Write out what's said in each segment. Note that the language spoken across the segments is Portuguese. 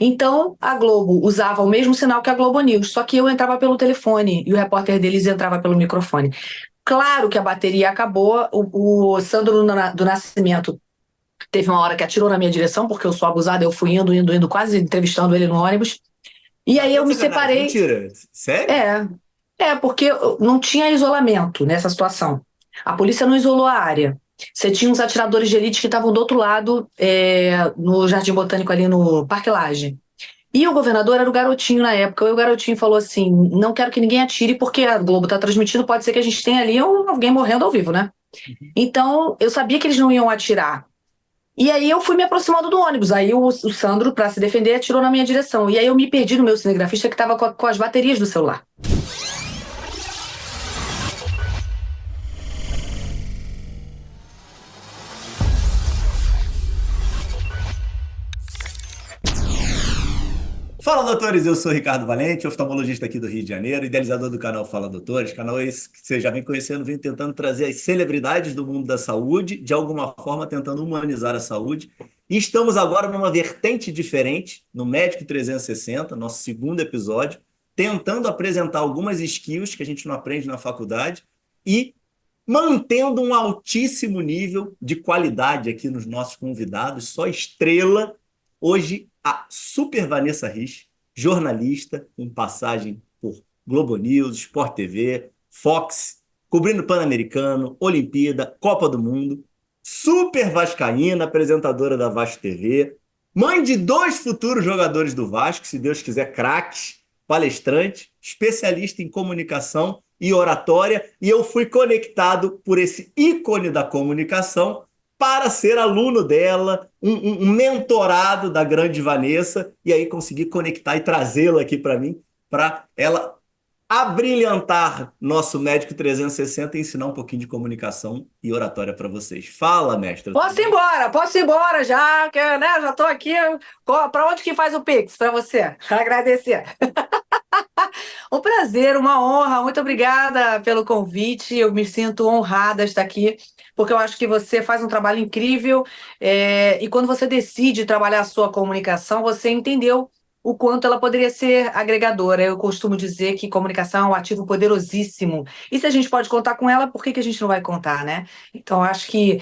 Então, a Globo usava o mesmo sinal que a Globo News, só que eu entrava pelo telefone e o repórter deles entrava pelo microfone. Claro que a bateria acabou, o Sandro do Nascimento teve uma hora que atirou na minha direção, porque eu sou abusada, eu fui indo, quase entrevistando ele no ônibus. E Tá aí falando eu de me sacanagem. separei. Mentira. Sério? É, porque não tinha isolamento nessa situação. A polícia não isolou a área. Você tinha uns atiradores de elite que estavam do outro lado, no Jardim Botânico, ali no Parque Lage. E o governador era o garotinho na época. E o garotinho falou assim: não quero que ninguém atire, porque a Globo está transmitindo, pode ser que a gente tenha ali alguém morrendo ao vivo, né? Então, eu sabia que eles não iam atirar. E aí eu fui me aproximando do ônibus. Aí o Sandro, para se defender, atirou na minha direção. E aí eu me perdi no meu cinegrafista que estava com as baterias do celular. Fala, doutores! Eu sou Ricardo Valente, oftalmologista aqui do Rio de Janeiro, idealizador do canal Fala Doutores, canal esse que você já vem conhecendo, vem tentando trazer as celebridades do mundo da saúde, de alguma forma tentando humanizar a saúde. E estamos agora numa vertente diferente, no Médico 360, nosso segundo episódio, tentando apresentar algumas skills que a gente não aprende na faculdade e mantendo um altíssimo nível de qualidade aqui nos nossos convidados, só estrela. Hoje, a Super Vanessa Rich, jornalista, com passagem por Globo News, Sport TV, Fox, cobrindo Pan-Americano, Olimpíada, Copa do Mundo, super vascaína, apresentadora da Vasco TV, mãe de dois futuros jogadores do Vasco, se Deus quiser, craques, palestrante, especialista em comunicação e oratória, e eu fui conectado por esse ícone da comunicação para ser aluno dela, um mentorado da grande Vanessa, e aí consegui conectar e trazê-la aqui para mim, para ela abrilhantar nosso Médico 360 e ensinar um pouquinho de comunicação e oratória para vocês. Fala, mestra, tudo bem? Posso ir embora já, que, né, já estou aqui. Para onde que faz o Pix para você? Agradecer. Um prazer, uma honra. Muito obrigada pelo convite. Eu me sinto honrada de estar aqui, porque eu acho que você faz um trabalho incrível. E quando você decide trabalhar a sua comunicação, você entendeu o quanto ela poderia ser agregadora. Eu costumo dizer que comunicação é um ativo poderosíssimo. E se a gente pode contar com ela, por que que a gente não vai contar, né? Então, eu acho que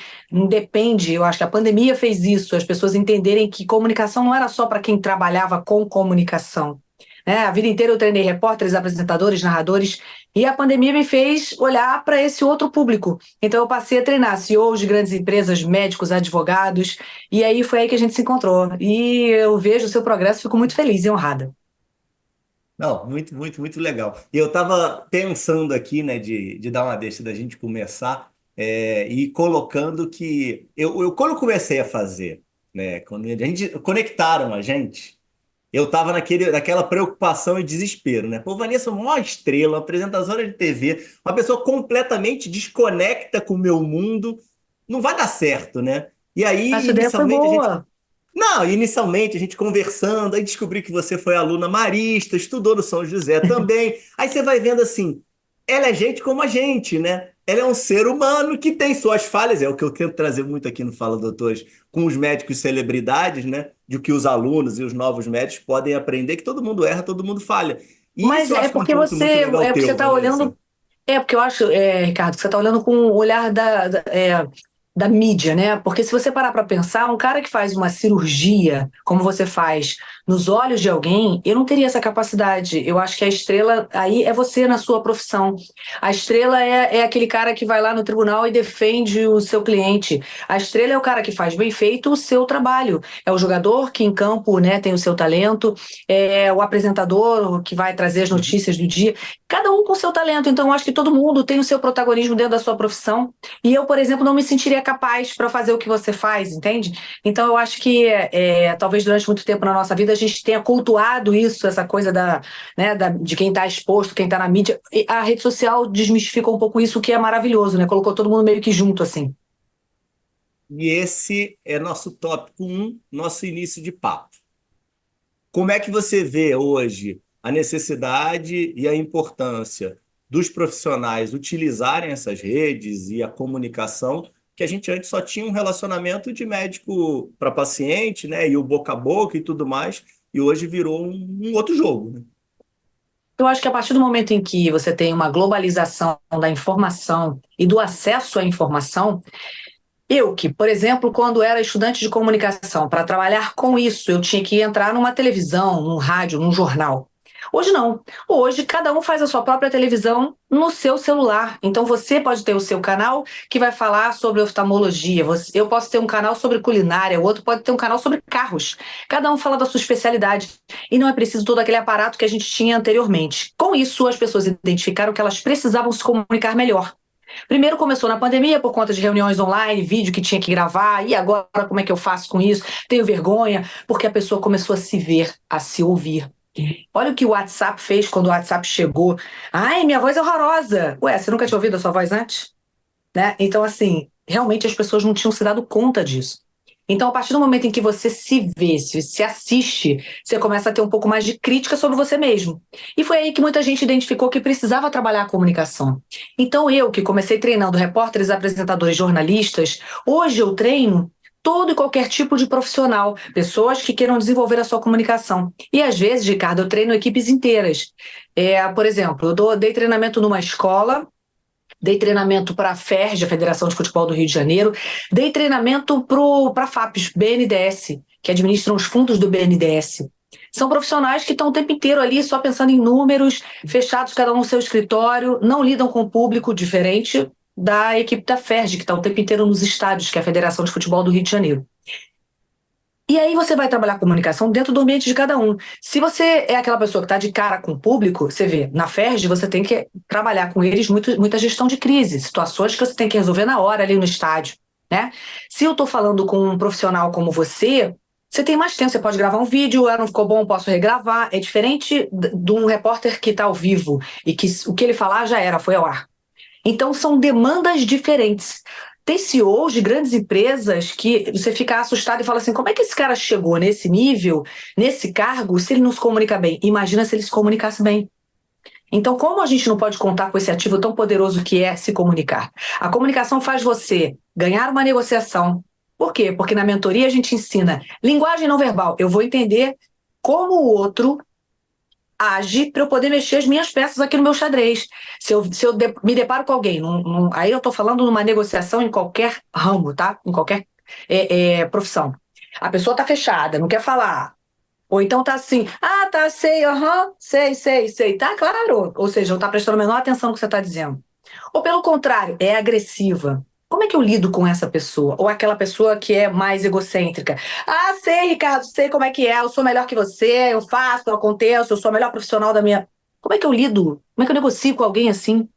depende, eu acho que a pandemia fez isso, as pessoas entenderem que comunicação não era só para quem trabalhava com comunicação, né? A vida inteira eu treinei repórteres, apresentadores, narradores, e a pandemia me fez olhar para esse outro público. Então eu passei a treinar CEOs de grandes empresas, médicos, advogados, e aí foi aí que a gente se encontrou. E eu vejo o seu progresso, fico muito feliz e honrada. Não, muito, muito, muito legal. E eu estava pensando aqui, né, de dar uma deixa da gente começar e colocando que quando eu comecei a fazer, né, quando a gente conectaram a gente, eu estava naquela preocupação e desespero, né? Pô, Vanessa, uma estrela, apresentadora de TV, uma pessoa completamente desconecta com o meu mundo, não vai dar certo, né? E aí, Essa ideia foi inicialmente, a gente boa. não, inicialmente a gente conversando, aí descobri que você foi aluna marista, estudou no São José também. Aí você vai vendo assim, ela é gente como a gente, né? Ela é um ser humano que tem suas falhas, é o que eu tento trazer muito aqui no Fala Doutores, com os médicos celebridades, né? De que os alunos e os novos médicos podem aprender que todo mundo erra, todo mundo falha. E Mas isso eu é acho que é um porque ponto muito legal você teu, está Vanessa. olhando. É porque eu acho, Ricardo, que você está olhando com o olhar da mídia, né? Porque se você parar para pensar, um cara que faz uma cirurgia, como você faz, nos olhos de alguém, eu não teria essa capacidade. Eu acho que a estrela aí é você na sua profissão. A estrela é aquele cara que vai lá no tribunal e defende o seu cliente. A estrela é o cara que faz bem feito o seu trabalho. É o jogador que em campo, né, tem o seu talento, é o apresentador que vai trazer as Uhum. notícias do dia. Cada um com o seu talento. Então, eu acho que todo mundo tem o seu protagonismo dentro da sua profissão. E eu, por exemplo, não me sentiria capaz para fazer o que você faz, entende? Então, eu acho que talvez durante muito tempo na nossa vida a gente tenha cultuado isso, essa coisa né, de quem está exposto, quem está na mídia. E a rede social desmistificou um pouco isso, o que é maravilhoso, né? Colocou todo mundo meio que junto, assim. E esse é nosso tópico um, nosso início de papo. Como é que você vê hoje a necessidade e a importância dos profissionais utilizarem essas redes e a comunicação, que a gente antes só tinha um relacionamento de médico para paciente, né, e o boca a boca e tudo mais, e hoje virou um outro jogo, né? Eu acho que a partir do momento em que você tem uma globalização da informação e do acesso à informação, eu que, por exemplo, quando era estudante de comunicação, para trabalhar com isso, eu tinha que entrar numa televisão, num rádio, num jornal. Hoje não. Hoje cada um faz a sua própria televisão no seu celular. Então você pode ter o seu canal que vai falar sobre oftalmologia. Eu posso ter um canal sobre culinária, o outro pode ter um canal sobre carros. Cada um fala da sua especialidade. E não é preciso todo aquele aparato que a gente tinha anteriormente. Com isso, as pessoas identificaram que elas precisavam se comunicar melhor. Primeiro começou na pandemia por conta de reuniões online, vídeo que tinha que gravar, e agora como é que eu faço com isso? Tenho vergonha, porque a pessoa começou a se ver, a se ouvir. Olha o que o WhatsApp fez quando o WhatsApp chegou. Ai, minha voz é horrorosa. Ué, você nunca tinha ouvido a sua voz antes? Né? Então, assim, realmente as pessoas não tinham se dado conta disso. Então, a partir do momento em que você se vê, se assiste, você começa a ter um pouco mais de crítica sobre você mesmo. E foi aí que muita gente identificou que precisava trabalhar a comunicação. Então, eu, que comecei treinando repórteres, apresentadores, jornalistas, hoje eu treino todo e qualquer tipo de profissional, pessoas que queiram desenvolver a sua comunicação. E às vezes, Ricardo, eu treino equipes inteiras. Por exemplo, dei treinamento numa escola. Dei treinamento para a FERJ, a Federação de Futebol do Rio de Janeiro. Dei treinamento para a FAPES, BNDES, que administram os fundos do BNDES. São profissionais que estão o tempo inteiro ali só pensando em números, fechados cada um no seu escritório, não lidam com o público, diferente da equipe da FERJ, que está o tempo inteiro nos estádios, que é a Federação de Futebol do Rio de Janeiro. E aí você vai trabalhar a comunicação dentro do ambiente de cada um. Se você é aquela pessoa que está de cara com o público, você vê, na FERJ você tem que trabalhar com eles muita gestão de crise, situações que você tem que resolver na hora ali no estádio, né? Se eu estou falando com um profissional como você tem mais tempo, você pode gravar um vídeo, não ficou bom, posso regravar. É diferente de um repórter que está ao vivo e que o que ele falar já era, foi ao ar. Então, são demandas diferentes. Tem CEOs de grandes empresas que você fica assustado e fala assim, como é que esse cara chegou nesse nível, nesse cargo, se ele não se comunica bem? Imagina se ele se comunicasse bem. Então, como a gente não pode contar com esse ativo tão poderoso que é se comunicar? A comunicação faz você ganhar uma negociação. Por quê? Porque na mentoria a gente ensina linguagem não verbal. Eu vou entender como o outro age para eu poder mexer as minhas peças aqui no meu xadrez. Se eu me deparo com alguém, aí eu estou falando numa negociação em qualquer ramo, tá? Em qualquer profissão. A pessoa está fechada, não quer falar. Ou então tá assim, tá, sei, sei, tá, claro. Ou seja, não está prestando a menor atenção no que você está dizendo. Ou pelo contrário, é agressiva. Como é que eu lido com essa pessoa? Ou aquela pessoa que é mais egocêntrica? Sei, Ricardo, sei como é que é, eu sou melhor que você, eu faço, eu aconteço, eu sou o melhor profissional da minha. Como é que eu lido? Como é que eu negocio com alguém assim?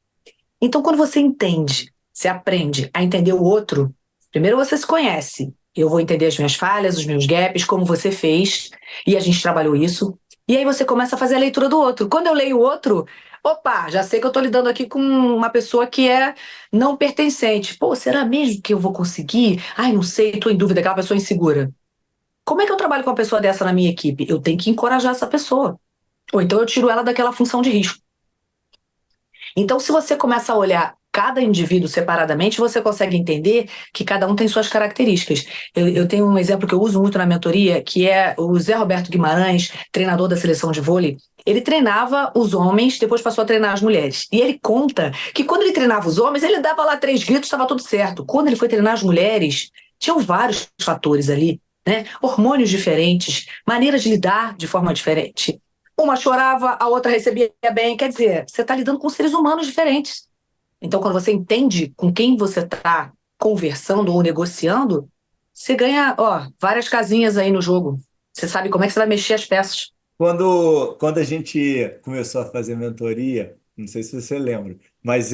Então, quando você entende, você aprende a entender o outro, primeiro você se conhece. Eu vou entender as minhas falhas, os meus gaps, como você fez, e a gente trabalhou isso. E aí você começa a fazer a leitura do outro. Quando eu leio o outro, opa, já sei que eu estou lidando aqui com uma pessoa que é não pertencente. Pô, será mesmo que eu vou conseguir? Ai, não sei, estou em dúvida, aquela pessoa insegura. Como é que eu trabalho com uma pessoa dessa na minha equipe? Eu tenho que encorajar essa pessoa. Ou então eu tiro ela daquela função de risco. Então, se você começa a olhar cada indivíduo separadamente, você consegue entender que cada um tem suas características. Eu tenho um exemplo que eu uso muito na mentoria, que é o Zé Roberto Guimarães, treinador da seleção de vôlei. Ele treinava os homens, depois passou a treinar as mulheres. E ele conta que quando ele treinava os homens, ele dava lá 3 gritos, estava tudo certo. Quando ele foi treinar as mulheres, tinham vários fatores ali, né? Hormônios diferentes, maneiras de lidar de forma diferente. Uma chorava, a outra recebia bem. Quer dizer, você está lidando com seres humanos diferentes. Então, quando você entende com quem você está conversando ou negociando, você ganha, várias casinhas aí no jogo. Você sabe como é que você vai mexer as peças. Quando a gente começou a fazer mentoria, não sei se você lembra, mas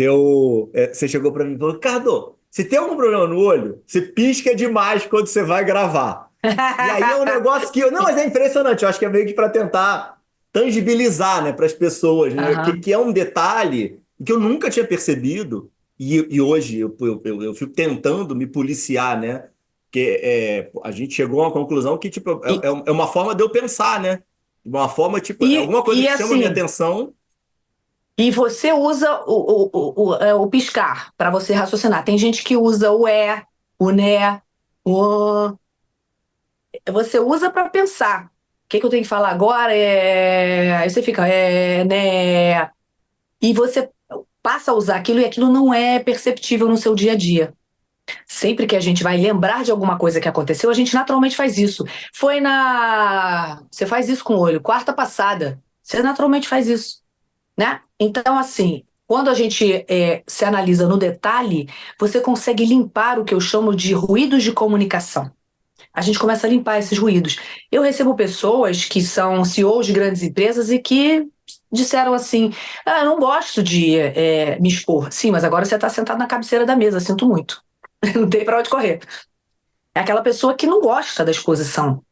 você chegou para mim e falou, Ricardo, se tem algum problema no olho, você pisca demais quando você vai gravar. E aí é um negócio que, não, mas é impressionante, eu acho que é meio que para tentar tangibilizar, né, para as pessoas, né, que é um detalhe que eu nunca tinha percebido, e hoje eu fico tentando me policiar, né, que a gente chegou a uma conclusão que tipo, E, é uma forma de eu pensar, né? De uma forma, tipo, é e, alguma coisa e que chama a minha assim, atenção. e você usa o piscar para você raciocinar. Tem gente que usa o o né, o. Você usa para pensar. que eu tenho que falar agora? Aí você fica, né? E você passa a usar aquilo e aquilo não é perceptível no seu dia a dia. Sempre que a gente vai lembrar de alguma coisa que aconteceu, a gente naturalmente faz isso. Foi na. Você faz isso com o olho, quarta passada. Você naturalmente faz isso, né? Então, assim, quando a gente se analisa no detalhe, você consegue limpar o que eu chamo de ruídos de comunicação. A gente começa a limpar esses ruídos. Eu recebo pessoas que são CEOs de grandes empresas e que disseram assim: eu não gosto de me expor. Sim, mas agora você está sentado na cabeceira da mesa, sinto muito. Não tem para onde correr. É aquela pessoa que não gosta da exposição.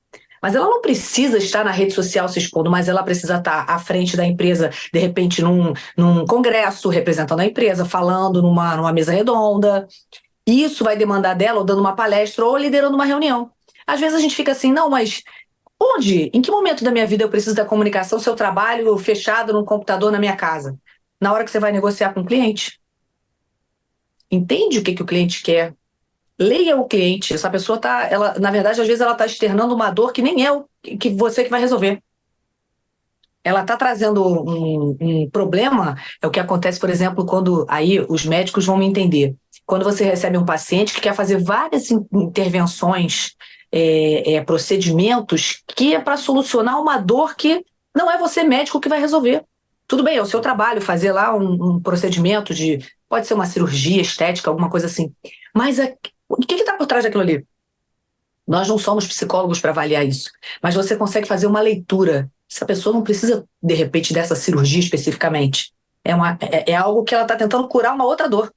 Mas ela não precisa estar na rede social se expondo, mas ela precisa estar à frente da empresa, de repente, num congresso, representando a empresa, falando numa mesa redonda. Isso vai demandar dela, ou dando uma palestra, ou liderando uma reunião. Às vezes a gente fica assim, não, mas onde? Em que momento da minha vida eu preciso da comunicação se eu trabalho fechado num computador na minha casa? Na hora que você vai negociar com o cliente. Entende o que o cliente quer? Leia o cliente. Essa pessoa tá, ela, na verdade, às vezes ela está externando uma dor que nem é o que você que vai resolver. Ela está trazendo um problema, é o que acontece, por exemplo, quando aí os médicos vão me entender. Quando você recebe um paciente que quer fazer várias intervenções, procedimentos, que é para solucionar uma dor que não é você médico que vai resolver. Tudo bem, é o seu trabalho fazer lá um procedimento de, pode ser uma cirurgia estética, alguma coisa assim. Mas o que está por trás daquilo ali? Nós não somos psicólogos para avaliar isso, mas você consegue fazer uma leitura. Essa pessoa não precisa, de repente, dessa cirurgia especificamente. É algo que ela está tentando curar uma outra dor.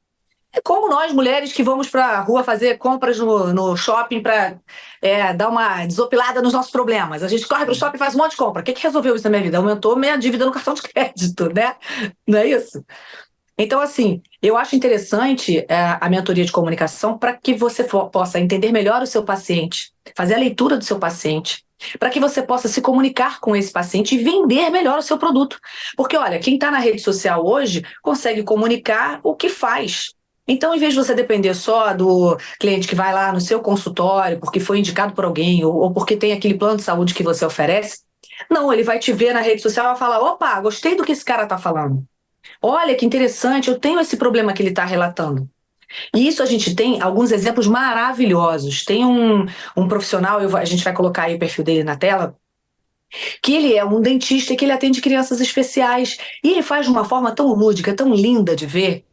É como nós, mulheres, que vamos para a rua fazer compras no shopping para dar uma desopilada nos nossos problemas. A gente corre para o shopping e faz um monte de compra. O que resolveu isso na minha vida? Aumentou minha dívida no cartão de crédito, né? Não é isso? Então, assim, eu acho interessante a mentoria de comunicação para que você possa entender melhor o seu paciente, fazer a leitura do seu paciente, para que você possa se comunicar com esse paciente e vender melhor o seu produto. Porque, olha, quem está na rede social hoje consegue comunicar o que faz. Então, em vez de você depender só do cliente que vai lá no seu consultório porque foi indicado por alguém ou porque tem aquele plano de saúde que você oferece, não, ele vai te ver na rede social e vai falar: opa, gostei do que esse cara está falando. Olha que interessante, eu tenho esse problema que ele está relatando. E isso a gente tem alguns exemplos maravilhosos. Tem um profissional, a gente vai colocar aí o perfil dele na tela, que ele é um dentista que ele atende crianças especiais. E ele faz de uma forma tão lúdica, tão linda de ver,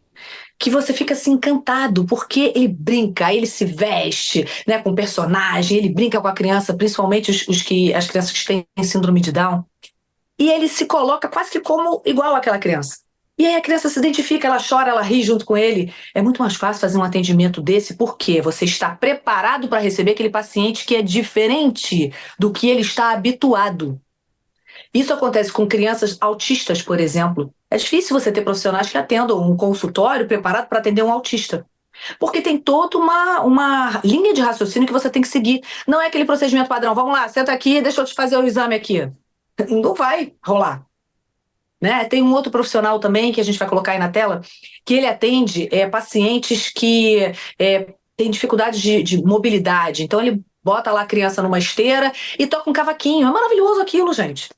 que você fica assim encantado, porque ele brinca, ele se veste, né, com personagem, ele brinca com a criança, principalmente as crianças que têm síndrome de Down. E ele se coloca quase que como igual àquela criança. E aí a criança se identifica, ela chora, ela ri junto com ele. É muito mais fácil fazer um atendimento desse, porque você está preparado para receber aquele paciente que é diferente do que ele está habituado. Isso acontece com crianças autistas, por exemplo. É difícil você ter profissionais que atendam um consultório preparado para atender um autista. Porque tem toda uma linha de raciocínio que você tem que seguir. Não é aquele procedimento padrão. Vamos lá, senta aqui, deixa eu te fazer o exame aqui. Não vai rolar. Né? Tem um outro profissional também que a gente vai colocar aí na tela, que ele atende pacientes que têm dificuldades de mobilidade. Então ele bota lá a criança numa esteira e toca um cavaquinho. É maravilhoso aquilo, gente.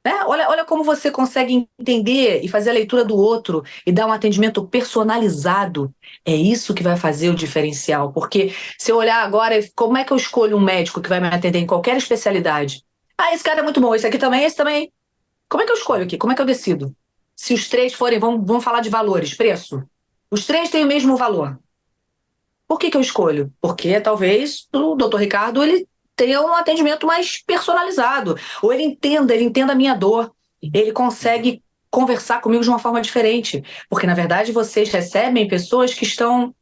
Né? Olha como você consegue entender e fazer a leitura do outro e dar um atendimento personalizado. É isso que vai fazer o diferencial. Porque se eu olhar agora, como é que eu escolho um médico que vai me atender em qualquer especialidade? Ah, esse cara é muito bom, esse aqui também, esse também. Como é que eu escolho aqui? Como é que eu decido? Se os três forem, vamos falar de valores, preço. Os três têm o mesmo valor. Por que eu escolho? Porque talvez o doutor Ricardo ele tenha um atendimento mais personalizado, ou ele entenda a minha dor, ele consegue conversar comigo de uma forma diferente, porque na verdade vocês recebem pessoas que estão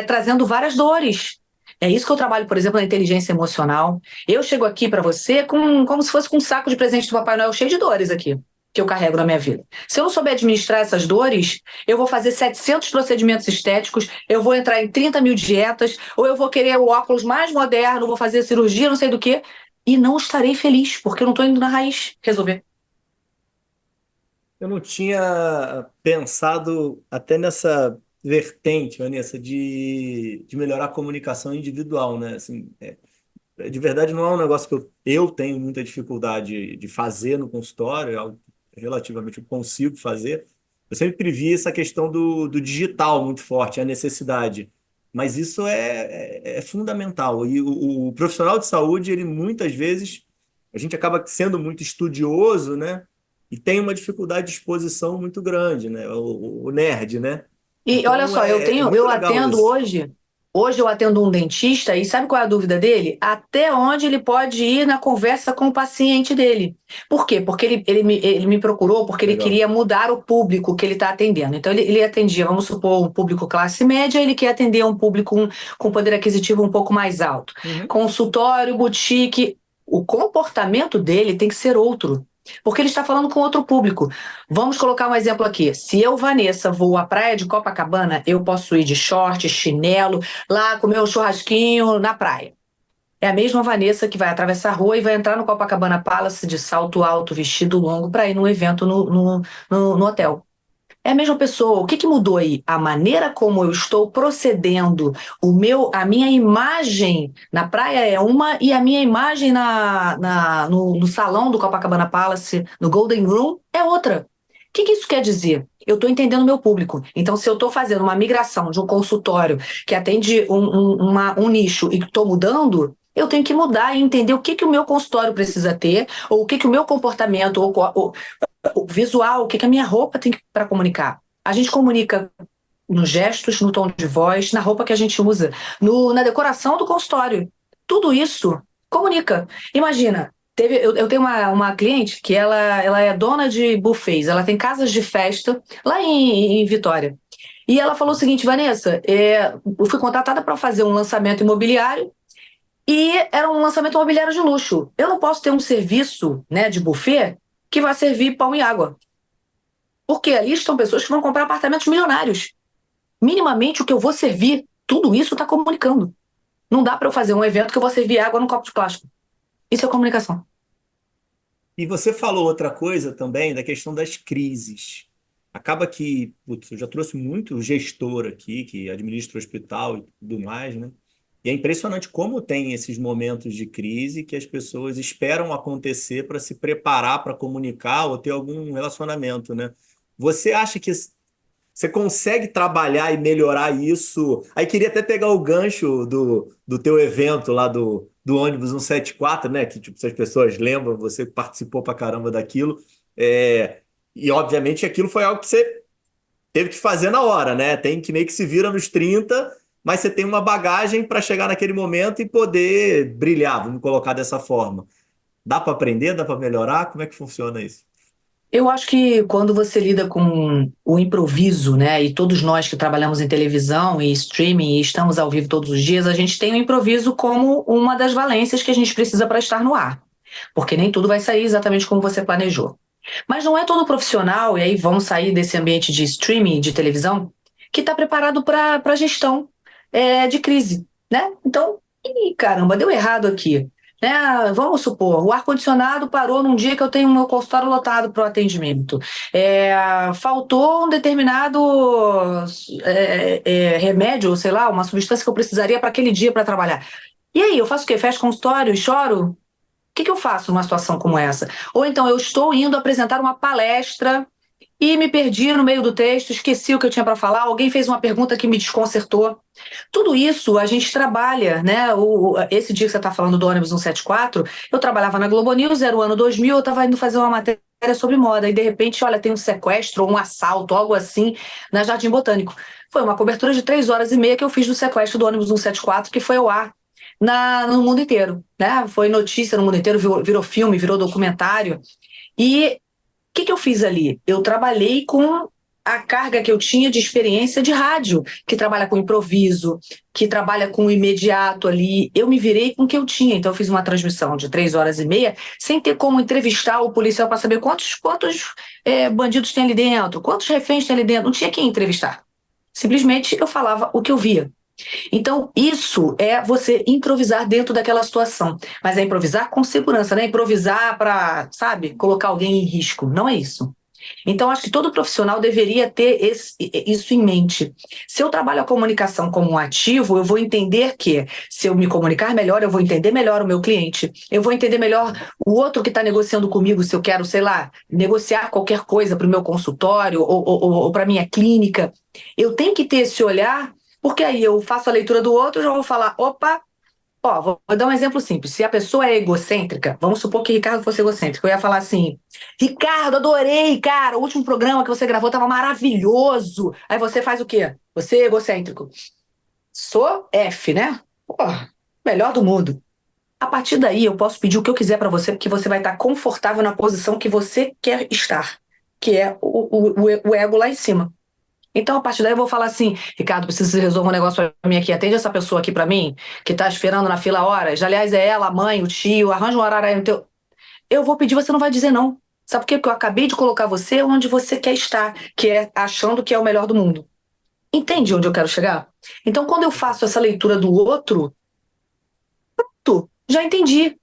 trazendo várias dores. É isso que eu trabalho, por exemplo, na inteligência emocional. Eu chego aqui para você como se fosse com um saco de presente do Papai Noel cheio de dores aqui, que eu carrego na minha vida. Se eu não souber administrar essas dores, eu vou fazer 700 procedimentos estéticos, eu vou entrar em 30 mil dietas, ou eu vou querer o óculos mais moderno, vou fazer cirurgia, não sei do que, e não estarei feliz, porque eu não estou indo na raiz resolver. Eu não tinha pensado até nessa vertente, Vanessa, de melhorar a comunicação individual, né? Assim, de verdade, não é um negócio que eu tenho muita dificuldade de fazer no consultório, é algo que relativamente eu consigo fazer. Eu sempre vi essa questão do digital muito forte, a necessidade. Mas isso é fundamental. E o profissional de saúde, ele muitas vezes, a gente acaba sendo muito estudioso, né? E tem uma dificuldade de exposição muito grande, né? O nerd, né? E olha Então só, é muito eu legal atendo isso. hoje eu atendo um dentista e sabe qual é a dúvida dele? Até onde ele pode ir na conversa com o paciente dele. Por quê? Porque ele me procurou porque ele Legal. queria mudar o público que ele está atendendo. Então ele atendia, vamos supor, um público classe média, ele quer atender um público com poder aquisitivo um pouco mais alto. Uhum. Consultório, boutique, o comportamento dele tem que ser outro. Porque ele está falando com outro público. Vamos colocar um exemplo aqui. Se eu, Vanessa, vou à praia de Copacabana, eu posso ir de short, chinelo, lá comer um churrasquinho na praia. É a mesma Vanessa que vai atravessar a rua e vai entrar no Copacabana Palace de salto alto, vestido longo, para ir num evento no hotel. É a mesma pessoa. O que que mudou aí? A maneira como eu estou procedendo, a minha imagem na praia é uma e a minha imagem no salão do Copacabana Palace, no Golden Room, é outra. O que que isso quer dizer? Eu estou entendendo o meu público. Então, se eu estou fazendo uma migração de um consultório que atende um nicho e estou mudando, eu tenho que mudar e entender o que que o meu consultório precisa ter, ou o que que o meu comportamento, ou o visual, o que que a minha roupa tem para comunicar. A gente comunica nos gestos, no tom de voz, na roupa que a gente usa, na decoração do consultório. Tudo isso comunica. Imagina, eu tenho uma cliente que ela é dona de buffets, ela tem casas de festa lá em Vitória. E ela falou o seguinte, Vanessa, eu fui contratada para fazer um lançamento imobiliário e era um lançamento imobiliário de luxo. Eu não posso ter um serviço, né, de buffet que vai servir pão e água. Porque ali estão pessoas que vão comprar apartamentos milionários. Minimamente o que eu vou servir, tudo isso está comunicando. Não dá para eu fazer um evento que eu vou servir água num copo de plástico. Isso é comunicação. E você falou outra coisa também da questão das crises. Acaba que, putz, eu já trouxe muito gestor aqui, que administra o hospital e tudo mais, né? E é impressionante como tem esses momentos de crise que as pessoas esperam acontecer para se preparar para comunicar ou ter algum relacionamento, né? Você acha que você consegue trabalhar e melhorar isso? Aí queria até pegar o gancho do teu evento lá do ônibus 174, né? Que tipo, se as pessoas lembram, você participou pra caramba daquilo. É, e obviamente aquilo foi algo que você teve que fazer na hora, né? Tem que meio que se vira nos 30, mas você tem uma bagagem para chegar naquele momento e poder brilhar, vamos colocar dessa forma. Dá para aprender? Dá para melhorar? Como é que funciona isso? Eu acho que quando você lida com o improviso, né, e todos nós que trabalhamos em televisão e streaming e estamos ao vivo todos os dias, a gente tem o improviso como uma das valências que a gente precisa para estar no ar, porque nem tudo vai sair exatamente como você planejou. Mas não é todo profissional, e aí vamos sair desse ambiente de streaming, de televisão, que está preparado para gestão de crise, né? Então, ih, caramba, deu errado aqui. Né? Vamos supor, o ar-condicionado parou num dia que eu tenho o meu consultório lotado para o atendimento. Faltou um determinado remédio, sei lá, uma substância que eu precisaria para aquele dia para trabalhar. E aí, eu faço o quê? Fecho consultório e choro? O que que eu faço numa situação como essa? Ou então eu estou indo apresentar uma palestra e me perdi no meio do texto, esqueci o que eu tinha para falar, alguém fez uma pergunta que me desconcertou. Tudo isso a gente trabalha, né? Esse dia que você está falando do ônibus 174, eu trabalhava na Globo News, era o ano 2000, eu estava indo fazer uma matéria sobre moda, e de repente, olha, tem um sequestro ou um assalto, algo assim, na Jardim Botânico. Foi uma cobertura de 3 horas e meia que eu fiz do sequestro do ônibus 174, que foi ao ar no mundo inteiro, né? Foi notícia no mundo inteiro, virou filme, virou documentário. E o que que eu fiz ali? Eu trabalhei com a carga que eu tinha de experiência de rádio, que trabalha com improviso, que trabalha com o imediato ali. Eu me virei com o que eu tinha. Então, eu fiz uma transmissão de 3 horas e meia, sem ter como entrevistar o policial para saber quantos bandidos tem ali dentro, quantos reféns tem ali dentro. Não tinha quem entrevistar. Simplesmente eu falava o que eu via. Então, isso é você improvisar dentro daquela situação. Mas é improvisar com segurança, não é improvisar para, sabe, colocar alguém em risco. Não é isso. Então, acho que todo profissional deveria ter isso em mente. Se eu trabalho a comunicação como um ativo, eu vou entender que, se eu me comunicar melhor, eu vou entender melhor o meu cliente, eu vou entender melhor o outro que está negociando comigo, se eu quero, sei lá, negociar qualquer coisa para o meu consultório ou para a minha clínica. Eu tenho que ter esse olhar, porque aí eu faço a leitura do outro e já vou falar, opa. Ó, vou dar um exemplo simples. Se a pessoa é egocêntrica, vamos supor que Ricardo fosse egocêntrico, eu ia falar assim: Ricardo, adorei, cara, o último programa que você gravou estava maravilhoso. Aí você faz o quê? Você é egocêntrico. Sou F, né? Pô, melhor do mundo. A partir daí, eu posso pedir o que eu quiser para você, porque você vai estar confortável na posição que você quer estar, que é o ego lá em cima. Então, a partir daí, eu vou falar assim: Ricardo, preciso que você resolva um negócio pra mim aqui. Atende essa pessoa aqui pra mim, que tá esperando na fila há horas. Aliás, é ela, a mãe, o tio. Arranja um horário aí no teu. Eu vou pedir, você não vai dizer não. Sabe por quê? Porque eu acabei de colocar você onde você quer estar, que é achando que é o melhor do mundo. Entende onde eu quero chegar? Então, quando eu faço essa leitura do outro, já entendi.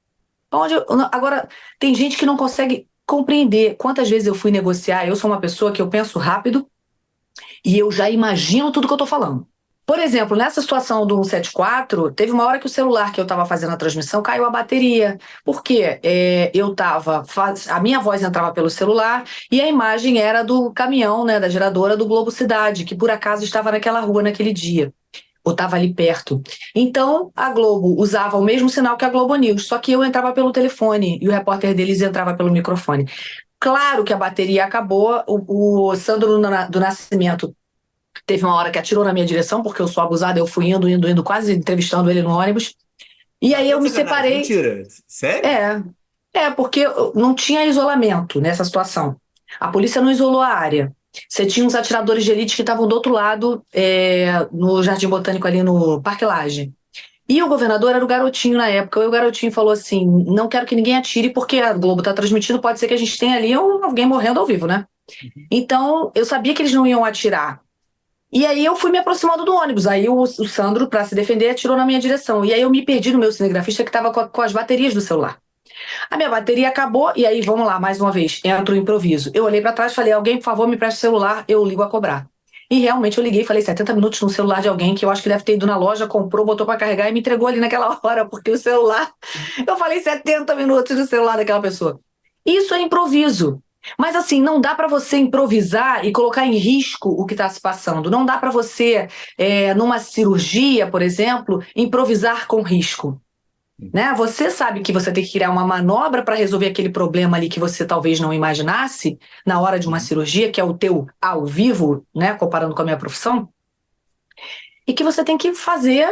Agora, tem gente que não consegue compreender. Quantas vezes eu fui negociar? Eu sou uma pessoa que eu penso rápido e eu já imagino tudo que eu tô falando. Por exemplo, nessa situação do 174, teve uma hora que o celular que eu estava fazendo a transmissão caiu a bateria. Por quê? A minha voz entrava pelo celular e a imagem era do caminhão, né, da geradora do Globo Cidade, que por acaso estava naquela rua naquele dia, ou estava ali perto. Então, a Globo usava o mesmo sinal que a Globo News, só que eu entrava pelo telefone e o repórter deles entrava pelo microfone. Claro que a bateria acabou, o Sandro do Nascimento teve uma hora que atirou na minha direção, porque eu sou abusada, eu fui indo, quase entrevistando ele no ônibus. E Ah, aí tá eu de me sacanagem. separei. Mentira. Sério? É, porque não tinha isolamento nessa situação. A polícia não isolou a área. Você tinha uns atiradores de elite que estavam do outro lado, no Jardim Botânico, ali no Parque Lage. E o governador era o garotinho na época. E o garotinho falou assim: não quero que ninguém atire, porque a Globo está transmitindo, pode ser que a gente tenha ali alguém morrendo ao vivo, né? Então, eu sabia que eles não iam atirar. E aí eu fui me aproximando do ônibus. Aí o Sandro, para se defender, atirou na minha direção. E aí eu me perdi no meu cinegrafista que estava com as baterias do celular. A minha bateria acabou e aí, vamos lá, mais uma vez, entra o improviso. Eu olhei para trás e falei: alguém, por favor, me preste o celular, eu ligo a cobrar. E realmente eu liguei, falei 70 minutos no celular de alguém que eu acho que deve ter ido na loja, comprou, botou para carregar e me entregou ali naquela hora, porque o celular. Eu falei 70 minutos no celular daquela pessoa. Isso é improviso. Mas assim, não dá para você improvisar e colocar em risco o que está se passando. Não dá para você, numa cirurgia, por exemplo, improvisar com risco. Né? Você sabe que você tem que criar uma manobra para resolver aquele problema ali que você talvez não imaginasse na hora de uma cirurgia, que é o teu ao vivo, né? Comparando com a minha profissão, e que você tem que fazer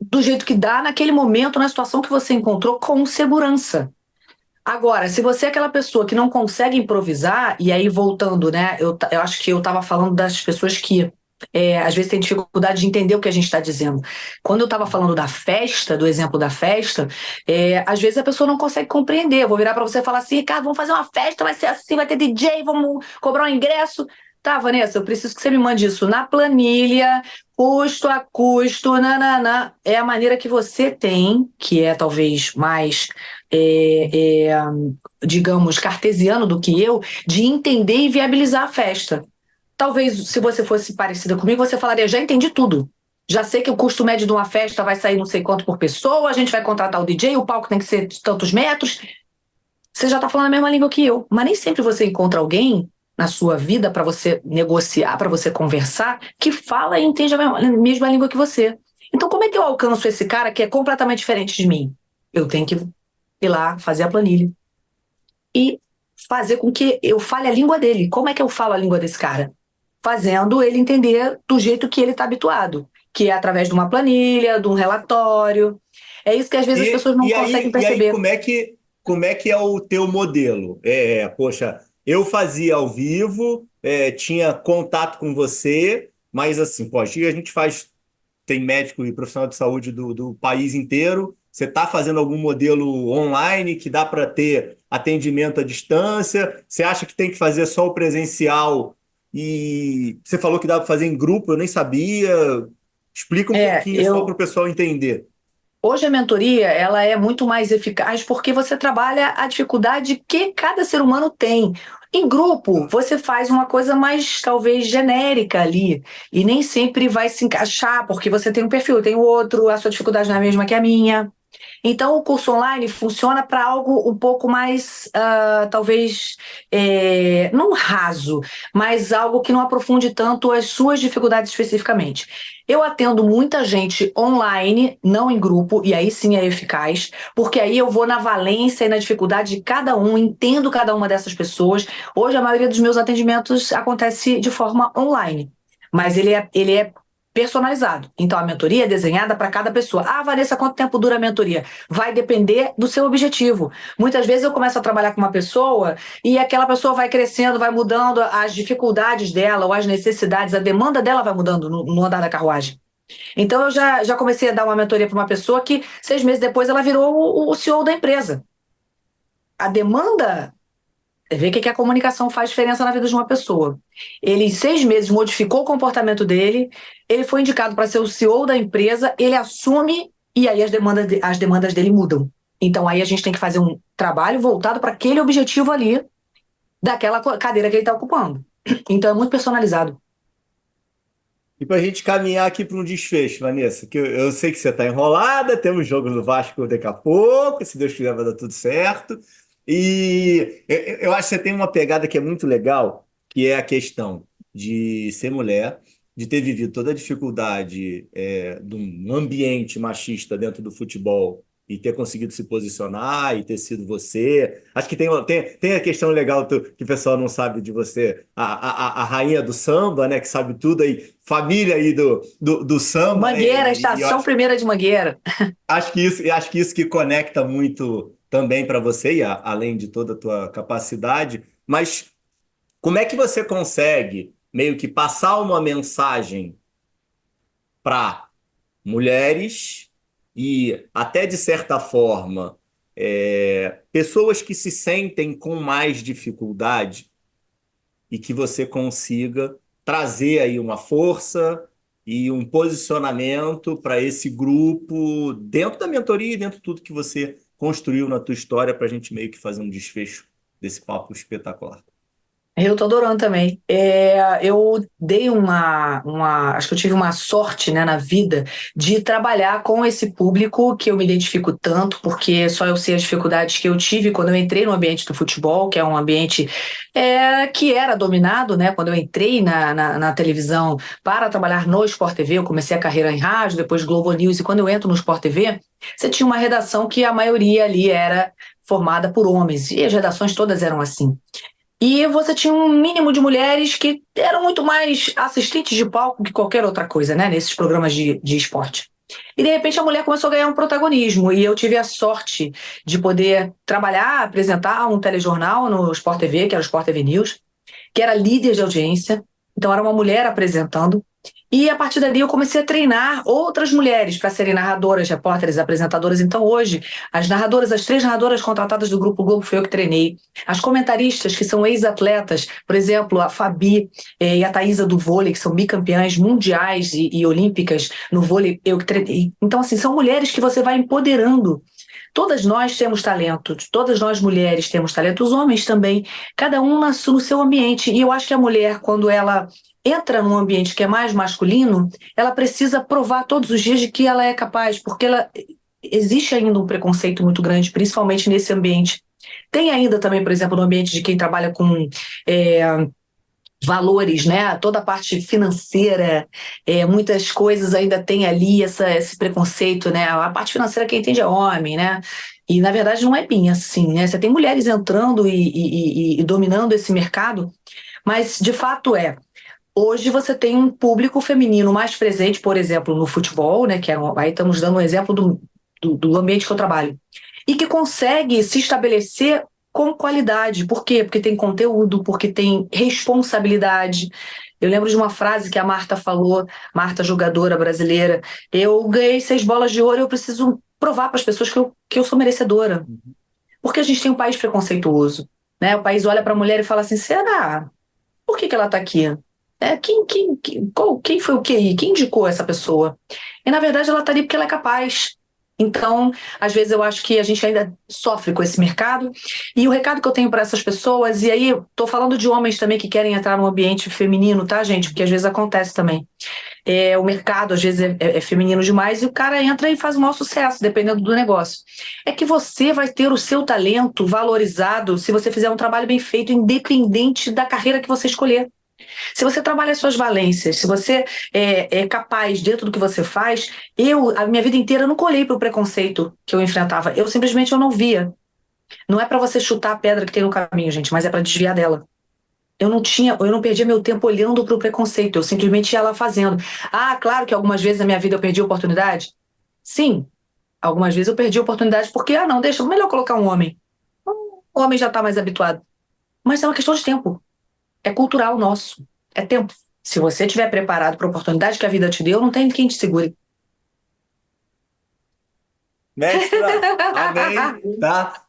do jeito que dá, naquele momento, na situação que você encontrou, com segurança. Agora, se você é aquela pessoa que não consegue improvisar, e aí voltando, né? Eu acho que eu estava falando das pessoas que às vezes tem dificuldade de entender o que a gente está dizendo. Quando eu estava falando da festa, do exemplo da festa, às vezes a pessoa não consegue compreender. Eu vou virar para você e falar assim: Ricardo, vamos fazer uma festa, vai ser assim, vai ter DJ, vamos cobrar um ingresso. Tá, Vanessa, eu preciso que você me mande isso na planilha, custo a custo, nananã. É a maneira que você tem, que é talvez mais, é, é, digamos, cartesiano do que eu, de entender e viabilizar a festa. Talvez, se você fosse parecida comigo, você falaria: já entendi tudo. Já sei que o custo médio de uma festa vai sair não sei quanto por pessoa, a gente vai contratar o DJ, o palco tem que ser de tantos metros. Você já está falando a mesma língua que eu. Mas nem sempre você encontra alguém na sua vida para você negociar, para você conversar, que fala e entende a mesma língua que você. Então, como é que eu alcanço esse cara que é completamente diferente de mim? Eu tenho que ir lá, fazer a planilha e fazer com que eu fale a língua dele. Como é que eu falo a língua desse cara? Fazendo ele entender do jeito que ele está habituado, que é através de uma planilha, de um relatório. É isso que às vezes as E, pessoas não e conseguem aí, e aí perceber. como é que é o teu modelo? Poxa, eu fazia ao vivo, tinha contato com você, mas assim, poxa, a gente faz, tem médico e profissional de saúde do país inteiro. Você está fazendo algum modelo online que dá para ter atendimento à distância? Você acha que tem que fazer só o presencial? E você falou que dá para fazer em grupo, eu nem sabia. Explica um pouquinho só para o Eu pessoal entender. Hoje a mentoria, ela é muito mais eficaz porque você trabalha a dificuldade que cada ser humano tem. Em grupo, você faz uma coisa mais, talvez, genérica ali, e nem sempre vai se encaixar, porque você tem um perfil, tem o outro, a sua dificuldade não é a mesma que a minha. Então, o curso online funciona para algo um pouco mais, talvez, não raso, mas algo que não aprofunde tanto as suas dificuldades especificamente. Eu atendo muita gente online, não em grupo, e aí sim é eficaz, porque aí eu vou na valência e na dificuldade de cada um, entendo cada uma dessas pessoas. Hoje, a maioria dos meus atendimentos acontece de forma online, mas ele é personalizado. Então, a mentoria é desenhada para cada pessoa. Ah, Vanessa, quanto tempo dura a mentoria? Vai depender do seu objetivo. Muitas vezes eu começo a trabalhar com uma pessoa e aquela pessoa vai crescendo, vai mudando as dificuldades dela ou as necessidades, a demanda dela vai mudando no andar da carruagem. Então, eu já comecei a dar uma mentoria para uma pessoa que 6 meses depois ela virou o CEO da empresa. A demanda. Vê o que a comunicação faz diferença na vida de uma pessoa. Ele, em 6 meses, modificou o comportamento dele, ele foi indicado para ser o CEO da empresa, ele assume e aí as demandas dele mudam. Então, aí a gente tem que fazer um trabalho voltado para aquele objetivo ali, daquela cadeira que ele está ocupando. Então, é muito personalizado. E para a gente caminhar aqui para um desfecho, Vanessa, que eu sei que você está enrolada, temos jogo do Vasco daqui a pouco, se Deus quiser vai dar tudo certo. E eu acho que você tem uma pegada que é muito legal, que é a questão de ser mulher, de ter vivido toda a dificuldade de um ambiente machista dentro do futebol e ter conseguido se posicionar e ter sido você. Acho que tem a questão legal que o pessoal não sabe de você, a rainha do samba, né? Que sabe tudo aí, família aí do samba, né? Mangueira, E eu estação primeira de Mangueira. acho que isso que conecta muito também para você, além de toda a tua capacidade, mas como é que você consegue meio que passar uma mensagem para mulheres e até de certa forma pessoas que se sentem com mais dificuldade e que você consiga trazer aí uma força e um posicionamento para esse grupo dentro da mentoria e dentro de tudo que você construiu na tua história para a gente meio que fazer um desfecho desse papo espetacular. Eu tô adorando também. Eu dei acho que eu tive uma sorte, né, na vida de trabalhar com esse público que eu me identifico tanto, porque só eu sei as dificuldades que eu tive quando eu entrei no ambiente do futebol, que é um ambiente que era dominado, né? Quando eu entrei na televisão para trabalhar no Sport TV, eu comecei a carreira em rádio, depois Globo News, e quando eu entro no Sport TV, você tinha uma redação que a maioria ali era formada por homens, e as redações todas eram assim. E você tinha um mínimo de mulheres que eram muito mais assistentes de palco que qualquer outra coisa, né? Nesses programas de esporte. E de repente a mulher começou a ganhar um protagonismo. E eu tive a sorte de poder trabalhar, apresentar um telejornal no Sport TV, que era o Sport TV News, que era líder de audiência. Então era uma mulher apresentando. E a partir dali eu comecei a treinar outras mulheres para serem narradoras, repórteres, apresentadoras. Então hoje, as 3 narradoras contratadas do Grupo Globo foi eu que treinei. As comentaristas, que são ex-atletas, por exemplo, a Fabi e a Thaísa do vôlei, que são bicampeãs mundiais e olímpicas no vôlei, eu que treinei. Então, assim, são mulheres que você vai empoderando. Todas nós temos talento, todas nós mulheres temos talento, os homens também, cada um no seu ambiente. E eu acho que a mulher, quando ela entra num ambiente que é mais masculino, ela precisa provar todos os dias de que ela é capaz, porque existe ainda um preconceito muito grande, principalmente nesse ambiente. Tem ainda também, por exemplo, no ambiente de quem trabalha com valores, né? Toda a parte financeira, muitas coisas ainda tem ali esse preconceito, né? A parte financeira quem entende é homem, né? E na verdade não é bem assim, né? Você tem mulheres entrando e dominando esse mercado, mas de fato hoje você tem um público feminino mais presente, por exemplo, no futebol, né? Aí estamos dando um exemplo do ambiente que eu trabalho. E que consegue se estabelecer com qualidade. Por quê? Porque tem conteúdo, porque tem responsabilidade. Eu lembro de uma frase que a Marta falou, Marta, jogadora brasileira: eu ganhei 6 bolas de ouro e eu preciso provar para as pessoas que eu sou merecedora. Porque a gente tem um país preconceituoso, né? O país olha para a mulher e fala assim: será? Por que ela está aqui? Quem foi o QI? Quem indicou essa pessoa? E, na verdade, ela está ali porque ela é capaz. Então, às vezes eu acho que a gente ainda sofre com esse mercado. E o recado que eu tenho para essas pessoas, e aí estou falando de homens também que querem entrar no ambiente feminino, tá, gente? Porque às vezes acontece também. O mercado às vezes é feminino demais e o cara entra e faz o maior sucesso, dependendo do negócio. É que você vai ter o seu talento valorizado se você fizer um trabalho bem feito, independente da carreira que você escolher. Se você trabalha as suas valências, se você é capaz dentro do que você faz, a minha vida inteira, eu nunca olhei para o preconceito que eu enfrentava. Eu simplesmente eu não via. Não é para você chutar a pedra que tem no caminho, gente, mas é para desviar dela. Eu não perdia meu tempo olhando para o preconceito, eu simplesmente ia lá fazendo. Ah, claro que algumas vezes na minha vida eu perdi oportunidade. Sim, algumas vezes eu perdi oportunidade porque, não, deixa, melhor colocar um homem. O homem já está mais habituado. Mas é uma questão de tempo. É cultural nosso. É tempo. Se você estiver preparado para a oportunidade que a vida te deu, não tem quem te segure. Mestra, amém, tá?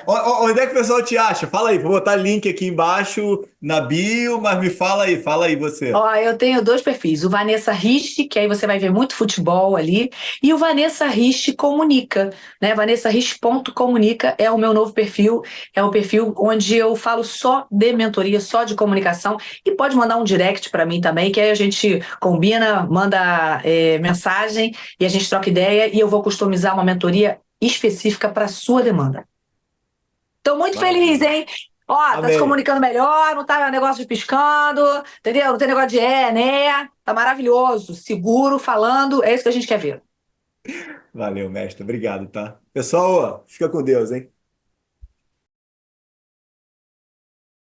Onde é que o pessoal te acha? Fala aí, vou botar link aqui embaixo na bio, mas me fala aí você. Ó, eu tenho dois perfis, o Vanessa Rich, que aí você vai ver muito futebol ali, e o Vanessa Rich Comunica, né? VanessaRich.comunica é o meu novo perfil, é o perfil onde eu falo só de mentoria, só de comunicação, e pode mandar um direct para mim também, que aí a gente combina, manda mensagem e a gente troca ideia, e eu vou customizar uma mentoria específica para sua demanda. Tô muito feliz, Maravilha. hein? Ó, tá se Amém. comunicando melhor, não tá negócio de piscando, entendeu? Não tem negócio de né? Tá maravilhoso, seguro, falando, é isso que a gente quer ver. Valeu, mestre. Obrigado, tá? Pessoal, ó, fica com Deus, hein?